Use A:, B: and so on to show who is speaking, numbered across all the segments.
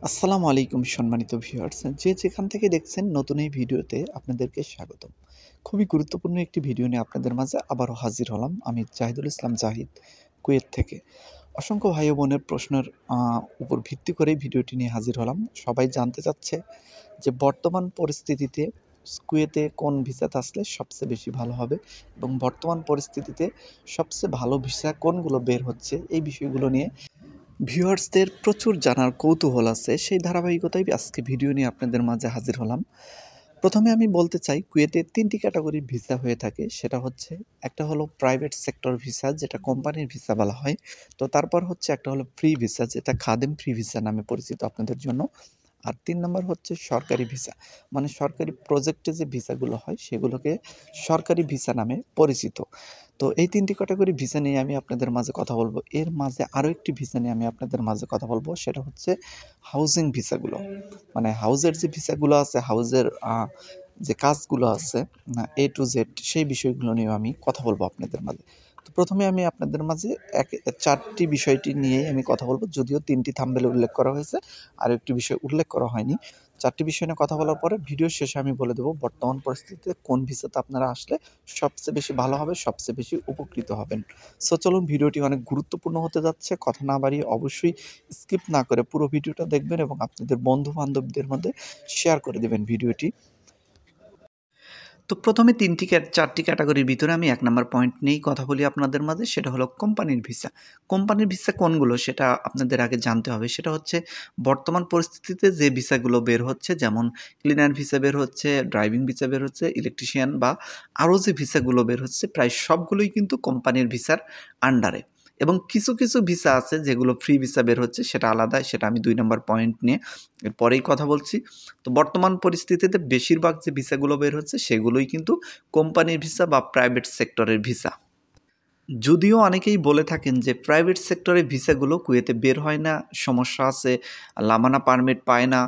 A: আসসালামু আলাইকুম সম্মানিত ভিউয়ার্স, যে যেখান থেকে দেখছেন নতুন এই ভিডিওতে আপনাদেরকে স্বাগতম। খুবই গুরুত্বপূর্ণ একটি ভিডিও নিয়ে আপনাদের মাঝে আবারও হাজির হলাম। আমি জাহিদুল ইসলাম জাহিদ, কুয়েত থেকে। অসংখ্য ভাই ও বোনের প্রশ্নের উপর ভিত্তি করেই ভিডিওটি নিয়ে হাজির হলাম। সবাই জানতে চাচ্ছে যে বর্তমান পরিস্থিতিতে কুয়েতে কোন ভিসাতে আসলে সবচেয়ে বেশি ভালো হবে এবং বর্তমান পরিস্থিতিতে সবচেয়ে ভালো ভিসা কোনগুলো বের হচ্ছে, এই বিষয়গুলো নিয়ে ভিউয়ার্সদের প্রচুর জানার কৌতূহল আছে। সেই ধারাবাহিকতায় আজকে ভিডিও নিয়ে আপনাদের মাঝে হাজির হলাম। প্রথমে আমি বলতে চাই, কুয়েতে ৩টি ক্যাটাগরির ভিসা হয়ে থাকে। সেটা হচ্ছে, একটা হলো প্রাইভেট সেক্টর ভিসা, যেটা কোম্পানির ভিসা বলা হয়। তো তারপর হচ্ছে একটা হলো ফ্রি ভিসা, যেটা খাদেম ফ্রি ভিসা নামে পরিচিত আপনাদের জন্য। আর ৩ নাম্বার হচ্ছে সরকারি ভিসা। মানে সরকারি প্রজেক্টে যে ভিসাগুলো হয় সেগুলোকে সরকারি ভিসা নামে পরিচিত। তো এই ৩টি ক্যাটাগরি ভিসা নিয়ে আমি আপনাদের মাঝে কথা বলব। এর মাঝে আরও একটি ভিসা নিয়ে আমি আপনাদের মাঝে কথা বলব। সেটা হচ্ছে হাউজিং ভিসাগুলো। মানে হাউজের যে ভিসাগুলো আছে, হাউজের যে কাজগুলো আছে A to Z, সেই বিষয়গুলো নিয়েও আমি কথা বলবো আপনাদের মাঝে। তো প্রথমে আমি আপনাদের মাঝে ৪টি বিষয়টি নিয়েই আমি কথা বলব। যদিও ৩টি থাম্বনেলে উল্লেখ করা হয়েছে, আরও একটি বিষয় উল্লেখ করা হয়নি। ৪টি বিষয় নিয়ে কথা বলার পরে ভিডিওর শেষে আমি বলে দেব বর্তমান পরিস্থিতিতে কোন ভিসাতে আপনারা আসলে সবচেয়ে বেশি ভালো হবে, সবচেয়ে বেশি উপকৃত হবেন। সো চলুন, ভিডিওটি অনেক গুরুত্বপূর্ণ হতে যাচ্ছে। কথা না বাড়িয়ে অবশ্যই স্কিপ না করে পুরো ভিডিওটা দেখবেন এবং আপনাদের বন্ধু-বান্ধবদের মধ্যে শেয়ার করে দেবেন ভিডিওটি। তো প্রথমে ৪টি ক্যাটাগরির ভিতরে আমি ১ নাম্বার পয়েন্ট নিয়েই কথা বলি আপনাদের মাঝে। সেটা হলো কোম্পানির ভিসা। কোম্পানির ভিসা কোনগুলো সেটা আপনাদের আগে জানতে হবে। সেটা হচ্ছে বর্তমান পরিস্থিতিতে যে ভিসাগুলো বের হচ্ছে, যেমন ক্লিনার ভিসা বের হচ্ছে, ড্রাইভিং ভিসা বের হচ্ছে, ইলেকট্রিশিয়ান বা আরও যে ভিসাগুলো বের হচ্ছে, প্রায় সবগুলোই কিন্তু কোম্পানির ভিসার আন্ডারে। এবং কিছু, কিছু ভিসা আছে যেগুলো ফ্রি ভিসা বের হচ্ছে, সেটা আলাদা। সেটা আমি ২ নাম্বার পয়েন্ট নিয়ে এরপরেই কথা বলছি। তো বর্তমান পরিস্থিতিতে বেশিরভাগ যে ভিসাগুলো বের হচ্ছে সেগুলোই কিন্তু কোম্পানির ভিসা বা প্রাইভেট সেক্টরের ভিসা। যদিও অনেকেই বলে থাকেন যে প্রাইভেট সেক্টরের ভিসাগুলো কুয়েতে বের হয় না, সমস্যা আছে, লামানা পারমিট পায় না,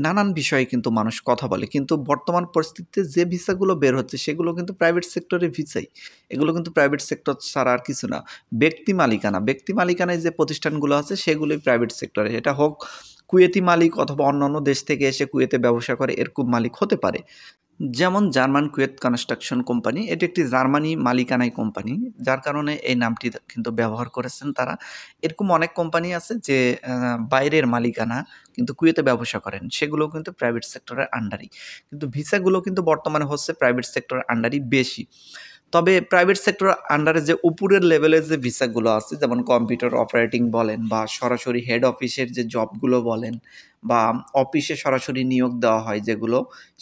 A: নানান বিষয়ে কিন্তু মানুষ কথা বলে। কিন্তু বর্তমান পরিস্থিতিতে যে ভিসাগুলো বের হচ্ছে সেগুলো কিন্তু প্রাইভেট সেক্টরের ভিসাই। এগুলো কিন্তু প্রাইভেট সেক্টর ছাড়া আর কিছু না। ব্যক্তি মালিকানায় যে প্রতিষ্ঠানগুলো আছে সেগুলোই প্রাইভেট সেক্টরে। এটা হোক কুয়েতি মালিক অথবা অন্যান্য দেশ থেকে এসে কুয়েতে ব্যবসা করে এরকম মালিক হতে পারে। যেমন জার্মান কুয়েত কনস্ট্রাকশন কোম্পানি, এটি একটি জার্মানি মালিকানায় কোম্পানি, যার কারণে এই নামটি কিন্তু ব্যবহার করেছেন তারা। এরকম অনেক কোম্পানি আছে যে বাইরের মালিকানা কিন্তু কুয়েতে ব্যবসা করেন, সেগুলোও কিন্তু প্রাইভেট সেক্টরের আন্ডারই। কিন্তু ভিসাগুলো কিন্তু বর্তমানে হচ্ছে প্রাইভেট সেক্টরের আন্ডারই বেশি। তবে প্রাইভেট সেক্টর আন্ডারে যে উপরের লেভেলের যে ভিসাগুলো আছে, যেমন কম্পিউটার অপারেটিং বলেন বা সরাসরি হেড অফিসের যে জবগুলো বলেন বা অফিসে সরাসরি নিয়োগ দেওয়া হয় যেগুলো,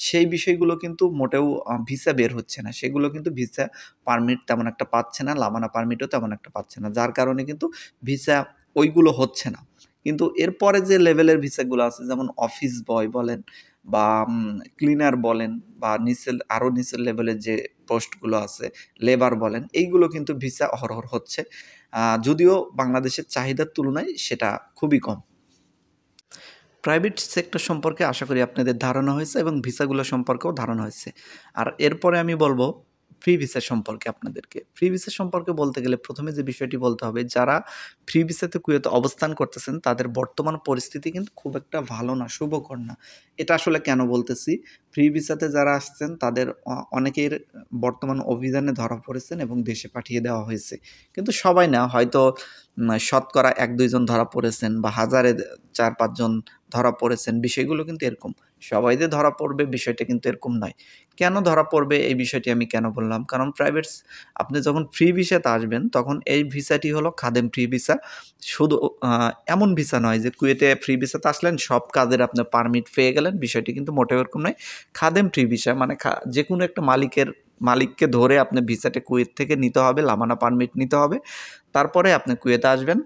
A: সেই বিষয়গুলো কিন্তু মোটেও ভিসা বের হচ্ছে না। সেগুলো কিন্তু ভিসা পারমিট তেমন একটা পাচ্ছে না, লামানা পারমিটও তেমন একটা পাচ্ছে না। যার কারণে কিন্তু ভিসা ওইগুলো হচ্ছে না। কিন্তু এরপরে যে লেভেলের ভিসাগুলো আছে, যেমন অফিস বয় বলেন বা ক্লিনার বলেন বা আরও নিচের লেভেলের যে পোস্টগুলো আছে, লেবার বলেন, এইগুলো কিন্তু ভিসা অহরহ হচ্ছে। যদিও বাংলাদেশের চাহিদার তুলনায় সেটা খুবই কম। প্রাইভেট সেক্টর সম্পর্কে আশা করি আপনাদের ধারণা হয়েছে এবং ভিসাগুলো সম্পর্কেও ধারণা হয়েছে। আর এরপরে আমি বলব ফ্রি ভিসা সম্পর্কে আপনাদেরকে। ফ্রি ভিসা সম্পর্কে বলতে গেলে প্রথমে যে বিষয়টি বলতে হবে, যারা ফ্রি ভিসাতে কুয়েতে অবস্থান করতেছেন তাদের বর্তমান পরিস্থিতি কিন্তু খুব একটা ভালো না, শুভকর না। এটা আসলে কেন বলতেছি? ফ্রি ভিসাতে যারা আসছেন তাদের অনেকের বর্তমান অভিযানে ধরা পড়েছেন এবং দেশে পাঠিয়ে দেওয়া হয়েছে। কিন্তু সবাই না, হয়তো শতকরা ১-২ জন ধরা পড়েছেন বা হাজারে ৪-৫ জন ধরা পড়েছেন, বিষয়গুলো কিন্তু এরকম। সবাই যে ধরা পড়বে বিষয়টা কিন্তু এরকম নয়। কেন ধরা পড়বে এই বিষয়টি আমি কেন বললাম? কারণ আপনি যখন ফ্রি ভিসাতে আসবেন তখন এই ভিসাটি হলো খাদেম ফ্রি ভিসা। শুধু এমন ভিসা নয় যে কুয়েতে ফ্রি ভিসাতে আসলেন সব কাজের আপনি পারমিট পেয়ে গেলেন, বিষয়টি কিন্তু মোটেও এরকম নয়। খাদেম ফ্রি ভিসা মানে যেকোনো একটা মালিককে ধরে আপনি ভিসাটা কুয়েত থেকে নিতে হবে, লামানা পারমিট নিতে হবে। তারপরে আপনি কুয়েতে আসবেন।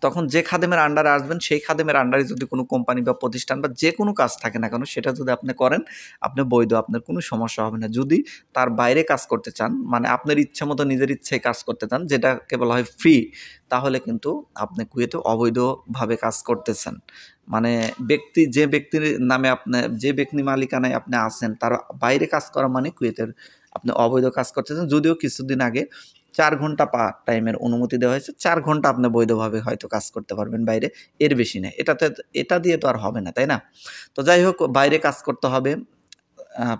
A: তখন যে খাদেমের আন্ডারে আসবেন সেই খাদেমের আন্ডারে যদি কোনো কোম্পানি বা প্রতিষ্ঠান বা যে কোনো কাজ থাকে না কেন, সেটা যদি আপনি করেন, আপনি বৈধ, আপনার কোনো সমস্যা হবে না। যদি তার বাইরে কাজ করতে চান, মানে আপনার ইচ্ছা মতো নিজের ইচ্ছায় কাজ করতে চান, যেটাকে বলা হয় ফ্রি, তাহলে কিন্তু আপনি কুয়েতে অবৈধভাবে কাজ করতেছেন। মানে যে ব্যক্তির নামে যে ব্যক্তি মালিকানায় আপনি আছেন তার বাইরে কাজ করা মানে কুয়েতের আপনি অবৈধ কাজ করতেছেন। যদিও কিছুদিন আগে 4 ঘন্টা পার্ট টাইমের অনুমতি দেওয়া হয়েছে। 4 ঘন্টা আপনি বৈধভাবে হয়তো কাজ করতে পারবেন বাইরে, এর বেশি না। এটা দিয়ে তো আর হবে না, তাই না? তো যাই হোক, বাইরে কাজ করতে হবে।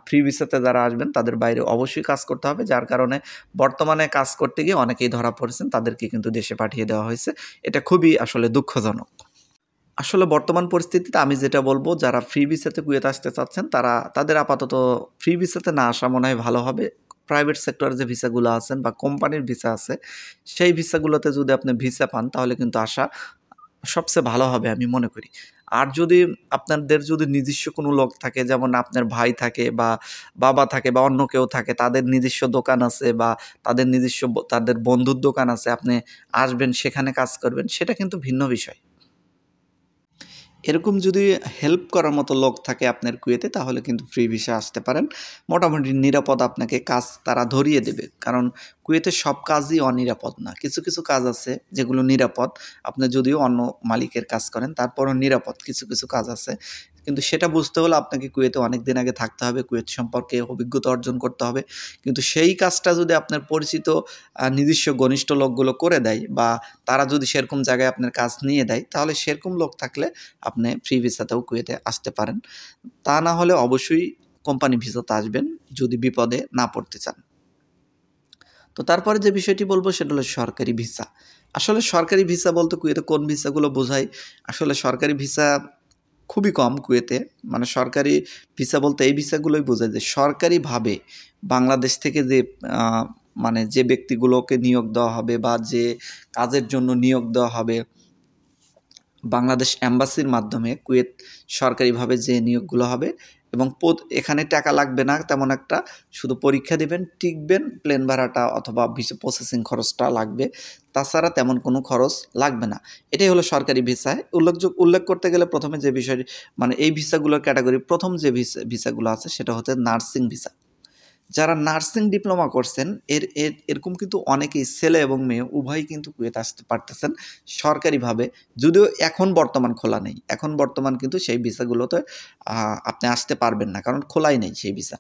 A: ফ্রি ভিসাতে যারা আসবেন তাদের বাইরে অবশ্যই কাজ করতে হবে। যার কারণে বর্তমানে কাজ করতে গিয়ে অনেকেই ধরা পড়েছেন, তাদেরকে কিন্তু দেশে পাঠিয়ে দেওয়া হয়েছে। এটা খুবই আসলে দুঃখজনক। আসলে বর্তমান পরিস্থিতিতে আমি যেটা বলব, যারা ফ্রি ভিসাতে কুয়েতে আসতে চাচ্ছেন তাদের আপাতত ফ্রি ভিসাতে না আসা মনে হয় ভালো হবে। প্রাইভেট সেক্টরে যে ভিসাগুলো আছেন বা কোম্পানির ভিসা আছে, সেই ভিসাগুলোতে যদি আপনি ভিসা পান তাহলে কিন্তু আসা সবচেয়ে ভালো হবে আমি মনে করি। আর যদি আপনাদের যদি নিজস্ব কোনো লোক থাকে, যেমন আপনার ভাই থাকে বা বাবা থাকে বা অন্য কেউ থাকে, তাদের নিজস্ব দোকান আছে বা তাদের নিজস্ব তাদের বন্ধুর দোকান আছে, আপনি আসবেন সেখানে কাজ করবেন, সেটা কিন্তু ভিন্ন বিষয়। এরকম যদি হেল্প করার মতো লোক থাকে আপনার কুয়েতে, তাহলে কিন্তু ফ্রি ভিসা আসতে পারেন। মোটামুটি নিরাপদ আপনাকে কাজ তারা ধরিয়ে দেবে। কারণ কুয়েতে সব কাজই অনিরাপদ না। কিছু, কিছু কাজ আছে যেগুলো নিরাপদ। আপনি যদিও অন্য মালিকের কাজ করেন, তারপরও নিরাপদ কিছু, কিছু কাজ আছে। কিন্তু সেটা বুঝতে হলে আপনাকে কুয়েতে অনেক দিন আগে থাকতে হবে, কুয়েত সম্পর্কে অভিজ্ঞতা অর্জন করতে হবে। কিন্তু সেই কাজটা যদি আপনার পরিচিত নিজস্ব ঘনিষ্ঠ লোকগুলো করে দেয় বা তারা যদি সেরকম জায়গায় আপনার কাজ নিয়ে দেয়, তাহলে সেরকম লোক থাকলে আপনি ফ্রি ভিসাতেও কুয়েতে আসতে পারেন। তা না হলে অবশ্যই কোম্পানি ভিসাতে আসবেন যদি বিপদে না পড়তে চান। তো তারপরে যে বিষয়টি বলব সেটা হলো সরকারি ভিসা। আসলে সরকারি ভিসা বলতে কুয়েতে কোন ভিসাগুলো বোঝায়? আসলে সরকারি ভিসা খুবই কম কুয়েতে। মানে সরকারি ভিসা বলতে এই ভিসাগুলোই বোঝায় যে সরকারিভাবে বাংলাদেশ থেকে যে আ মানে যে ব্যক্তিগুলোকে নিয়োগ দেওয়া হবে বা যে কাজের জন্য নিয়োগ দেওয়া হবে, বাংলাদেশ এম্বাসির মাধ্যমে কুয়েত সরকারিভাবে যে নিয়োগগুলো হবে এবং এখানে টাকা লাগবে না তেমন একটা। শুধু পরীক্ষা দিবেন, টিকবেন, প্লেন ভাড়াটা অথবা ভিসা প্রসেসিং খরচটা লাগবে। তাছাড়া তেমন কোনো খরচ লাগবে না। এটাই হলো সরকারি ভিসায় উল্লেখ করতে গেলে ১ম এ যে বিষয়টি, মানে এই ভিসাগুলোর ক্যাটেগরি ১ম যে ভিসাগুলো আছে সেটা হচ্ছে নার্সিং ভিসা। যারা নার্সিং ডিপ্লোমা করছেন এরকম কিন্তু অনেকেই, ছেলে এবং মেয়ে উভয়ই কিন্তু কুয়েতে আসতে পারতেছেন সরকারিভাবে। যদিও এখন বর্তমান খোলা নেই। এখন বর্তমান কিন্তু সেই ভিসাগুলোতে আপনি আসতে পারবেন না। কারণ খোলাই নেই সেই ভিসা।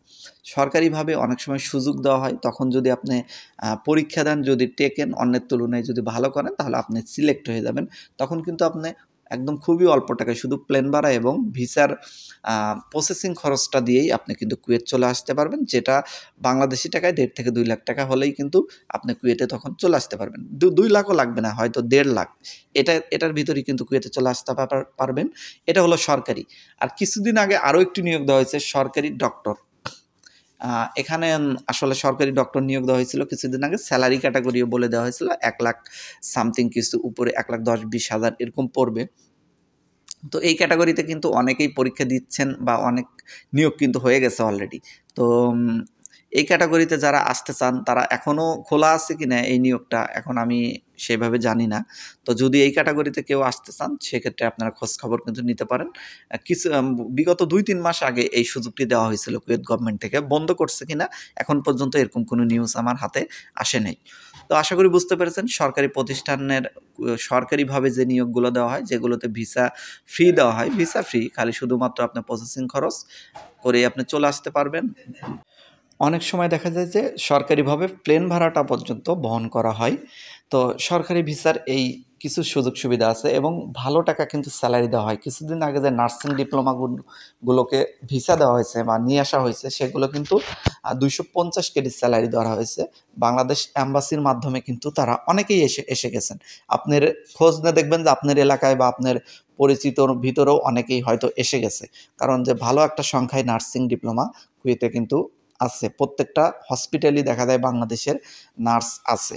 A: সরকারিভাবে অনেক সময় সুযোগ দেওয়া হয়। তখন যদি আপনি পরীক্ষা দেন, যদি টেকেন, অন্যের তুলনায় যদি ভালো করেন, তাহলে আপনি সিলেক্ট হয়ে যাবেন। তখন কিন্তু আপনি একদম খুবই অল্প টাকায় শুধু প্লেন ভাড়া এবং ভিসার প্রসেসিং খরচটা দিয়েই আপনি কিন্তু কুয়েত চলে আসতে পারবেন। যেটা বাংলাদেশী টাকায় ১.৫ থেকে ২ লাখ টাকা হলেই কিন্তু আপনি কুয়েতে তখন চলে আসতে পারবেন। ২ লাখও লাগবে না, হয়তো ১.৫ লাখ। এটার ভিতরেই কিন্তু কুয়েতে চলে আসতে পারবেন। এটা হলো সরকারি। আর কিছুদিন আগে আরও একটি নিয়োগ দেওয়া হয়েছে, সরকারি ডক্টর। এখানে আসলে সরকারি ডক্টর নিয়োগ দেওয়া হয়েছিল কিছুদিন আগে। স্যালারি ক্যাটেগরিও বলে দেওয়া হয়েছিল ১ লাখ সামথিং কিছু উপরে, ১,১০,০০০-২০,০০০ এরকম পড়বে। তো এই ক্যাটাগরিতে কিন্তু অনেকেই পরীক্ষা দিচ্ছেন বা অনেক নিয়োগ কিন্তু হয়ে গেছে অলরেডি। তো এই ক্যাটাগরিতে যারা আসতে চান তারা এখনও খোলা আছে কিনা এই নিয়োগটা এখন আমি সেভাবে জানি না। তো যদি এই ক্যাটাগরিতে কেউ আসতে চান সেক্ষেত্রে আপনারা খোঁজখবর কিন্তু নিতে পারেন। কিছু বিগত ২-৩ মাস আগে এই সুযোগটি দেওয়া হয়েছিল কুয়েত গভর্নমেন্ট থেকে। বন্ধ করছে কিনা এখন পর্যন্ত এরকম কোনো নিউজ আমার হাতে আসে নাই। তো আশা করি বুঝতে পেরেছেন সরকারি প্রতিষ্ঠানের সরকারিভাবে যে নিয়োগগুলো দেওয়া হয়, যেগুলোতে ভিসা ফ্রি দেওয়া হয়, ভিসা ফ্রি, খালি শুধুমাত্র আপনার প্রসেসিং খরচ করেই আপনি চলে আসতে পারবেন। অনেক সময় দেখা যায় যে সরকারিভাবে প্লেন ভাড়াটা পর্যন্ত বহন করা হয়। তো সরকারি ভিসার এই কিছু সুযোগ সুবিধা আছে এবং ভালো টাকা কিন্তু স্যালারি দেওয়া হয়। কিছুদিন আগে যে নার্সিং ডিপ্লোমা গুলোকে ভিসা দেওয়া হয়েছে বা নিয়ে আসা হয়েছে সেগুলো কিন্তু ২৫০ কেডি স্যালারি দেওয়া হয়েছে। বাংলাদেশ এম্বাসির মাধ্যমে কিন্তু তারা অনেকেই এসে গেছেন। আপনার খোঁজ নিয়ে দেখবেন যে আপনার এলাকায় বা আপনার পরিচিতর ভিতরেও অনেকেই হয়তো এসে গেছে। কারণ যে ভালো একটা সংখ্যায় নার্সিং ডিপ্লোমা কুয়েতে কিন্তু আছে। প্রত্যেকটা হসপিটালই দেখা যায় বাংলাদেশের নার্স আছে।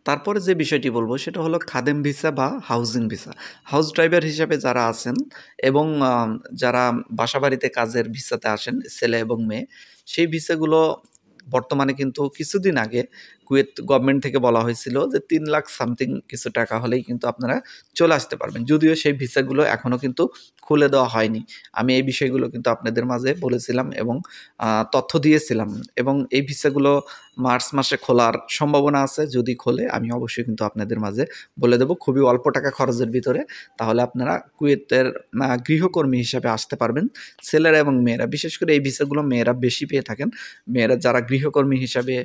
A: তারপরে যে বিষয়টি বলবো সেটা হলো খাদেম ভিসা বা হাউজিং ভিসা। হাউস ড্রাইভার হিসাবে যারা আছেন এবং যারা বাসাবাড়িতে কাজের ভিসাতে আসেন ছেলে এবং মেয়ে, সেই ভিসাগুলো বর্তমানে কিন্তু কিছুদিন আগে কুয়েত গভর্নমেন্ট থেকে বলা হয়েছিল যে ৩ লাখ সামথিং কিছু টাকা হলেই কিন্তু আপনারা চলে আসতে পারবেন। যদিও সেই ভিসাগুলো এখনও কিন্তু খুলে দেওয়া হয়নি। আমি এই বিষয়গুলো কিন্তু আপনাদের মাঝে বলেছিলাম এবং তথ্য দিয়েছিলাম এবং এই ভিসাগুলো মার্চ মাসে খোলার সম্ভাবনা আছে। যদি খোলে আমি অবশ্যই কিন্তু আপনাদের মাঝে বলে দেব, খুবই অল্প টাকা খরচের ভিতরে। তাহলে আপনারা কুয়েতের গৃহকর্মী হিসাবে আসতে পারবেন। ছেলেরা এবং মেয়েরা, বিশেষ করে এই ভিসাগুলো মেয়েরা বেশি পেয়ে থাকেন। মেয়েরা যারা গৃহকর্মী হিসাবে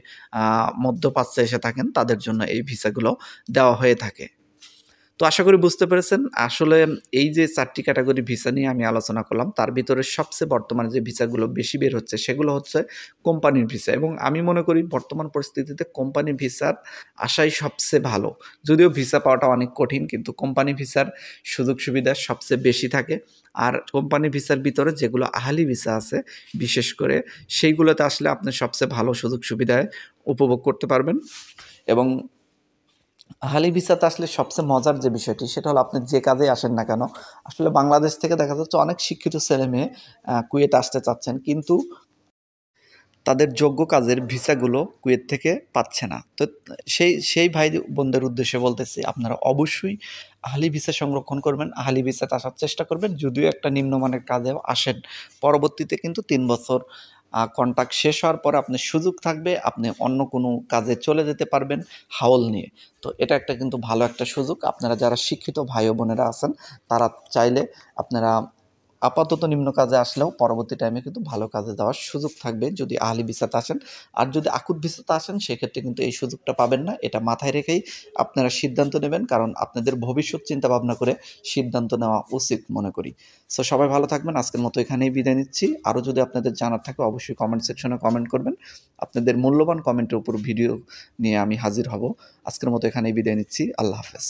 A: মধ্যপ্রাচ্যে এসে থাকেন তাদের জন্য এই ভিসাগুলো দেওয়া হয়ে থাকে। তো আশা করি বুঝতে পেরেছেন। আসলে এই যে ৪টি ক্যাটাগরি ভিসা নিয়ে আমি আলোচনা করলাম, তার ভিতরে সবচেয়ে বর্তমানে যে ভিসাগুলো বেশি বের হচ্ছে সেগুলো হচ্ছে কোম্পানির ভিসা, এবং আমি মনে করি বর্তমান পরিস্থিতিতে কোম্পানি ভিসার আসাই সবচেয়ে ভালো। যদিও ভিসা পাওয়াটা অনেক কঠিন, কিন্তু কোম্পানি ভিসার সুযোগ সুবিধা সবচেয়ে বেশি থাকে। আর কোম্পানি ভিসার ভিতরে যেগুলো আহালি ভিসা আছে বিশেষ করে, সেইগুলোতে আসলে আপনি সবচেয়ে ভালো সুযোগ সুবিধায় উপভোগ করতে পারবেন। এবং আহালি ভিসাতে আসলে সবচেয়ে মজার যে বিষয়টি সেটা হলো, আপনি যে কাজে আসেন না কেন, আসলে বাংলাদেশ থেকে দেখা যাচ্ছে অনেক শিক্ষিত ছেলেমেয়ে কুয়েতে আসতে চাচ্ছেন, কিন্তু তাদের যোগ্য কাজের ভিসাগুলো কুয়েত থেকে পাচ্ছে না। তো সেই ভাই বোনদের উদ্দেশ্যে বলতেছি, আপনারা অবশ্যই আহালি ভিসা সংরক্ষণ করবেন, আহালি ভিসাতে আসার চেষ্টা করবেন। যদিও একটা নিম্নমানের কাজেও আসেন, পরবর্তীতে কিন্তু ৩ বছর কন্ট্রাক্ট শেষ হওয়ার পরে আপনার সুযোগ থাকবে, আপনি অন্য কোনো কাজে চলে যেতে পারবেন হাওল নিয়ে। তো এটা একটা কিন্তু ভালো একটা সুযোগ। আপনারা যারা শিক্ষিত ভাই ও বোনেরা আছেন, তারা চাইলে আপনারা আপাতত নিম্ন কাজে আসলেও পরবর্তী টাইমে কিন্তু ভালো কাজে যাওয়ার সুযোগ থাকবে যদি আহলি ভিসাতে আসেন। আর যদি আকুত ভিসাতে আসেন সেক্ষেত্রে কিন্তু এই সুযোগটা পাবেন না। এটা মাথায় রেখেই আপনারা সিদ্ধান্ত নেবেন, কারণ আপনাদের ভবিষ্যৎ চিন্তা ভাবনা করে সিদ্ধান্ত নেওয়া উচিত মনে করি। সো সবাই ভালো থাকবেন। আজকের মতো এখানেই বিদায় নিচ্ছি। আরও যদি আপনাদের জানার থাকে অবশ্যই কমেন্ট সেকশনে কমেন্ট করবেন। আপনাদের মূল্যবান কমেন্টের উপর ভিডিও নিয়ে আমি হাজির হব। আজকের মতো এখানেই বিদায় নিচ্ছি। আল্লাহ হাফেজ।